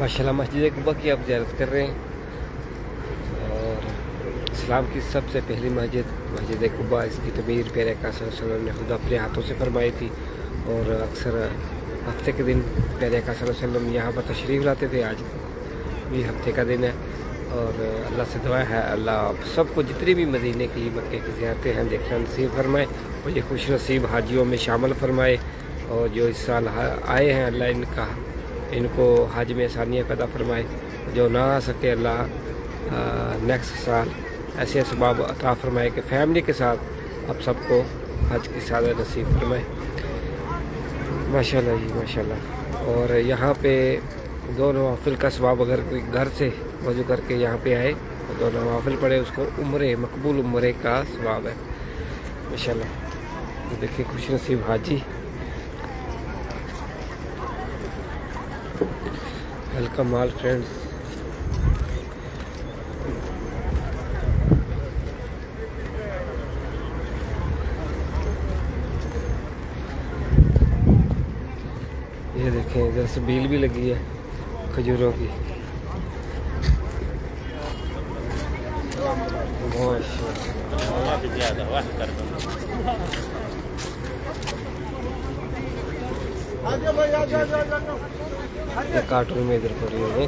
माशाल्लाह मस्जिद कुबा की आप ज़ियारत कर रहे हैं और इस्लाम की सबसे पहली मस्जिद कुबा, इसकी तमीर प्यारे आका सल्लल्लाहु अलैहि वसल्लम ने खुद अपने हाथों से फरमाई थी और अक्सर हफ्ते के दिन प्यारे आका सल्लल्लाहु अलैहि वसल्लम यहाँ पर तशरीफ़ लाते थे। आज भी हफ्ते का दिन है और अल्लाह से दुआ है अल्लाह आप सबको जितनी भी मदीने की मक्के की ज़ियारतें हैं देखना नसीब फरमाए और ये खुश नसीब हाजियों में शामिल फरमाए। और जो इस साल आए हैं अल्लाह इनको हज में आसानियाँ पैदा फरमाए, जो ना आ सके अल्लाह नेक्स्ट साल ऐसे असबाब अता फरमाए कि फैमिली के साथ आप सबको हज की सादत नसीब फरमाए। माशाल्लाह जी माशाल्लाह। और यहाँ पे दो नवाफिल का सवाब अगर कोई घर से वजू करके यहाँ पे आए तो दो नवाफिल पढ़े उसको उम्रे मकबूल उम्रे का सवाब है माशाल्लाह। तो देखिए खुश नसीब हाजी, वेलकम ऑल फ्रेंड्स। ये देखें इधर से बील भी लगी है खजूरों की। ये कार्टून में इधर पड़ी है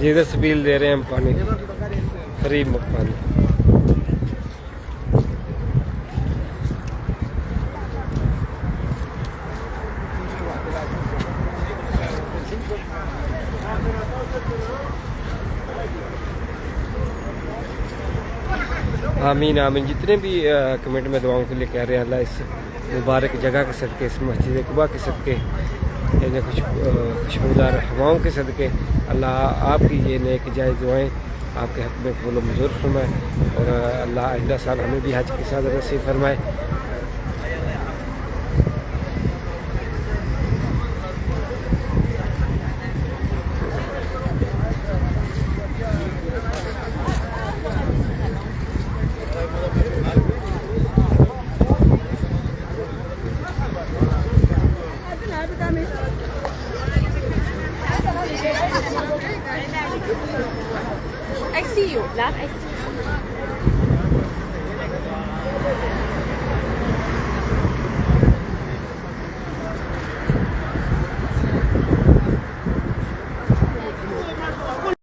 जिधर सबील दे रहे हैं हम पानी फ्री पानी। आमीन आमीन। जितने भी कमेंट में दुआओं के लिए कह रहे हैं अल्लाह इस मुबारक जगह के सदके, इस मस्जिद कुबा के सदके, यानी खुशबूदार हवाओं के सदके अल्लाह आपकी ये नेक जायज़ दुआएं आपके हक़ में कबूल मंजूर फरमाए और अल्लाह आइंदा साल हमें भी हज की सादत नसीब फरमाए। I see you, Black. I see you.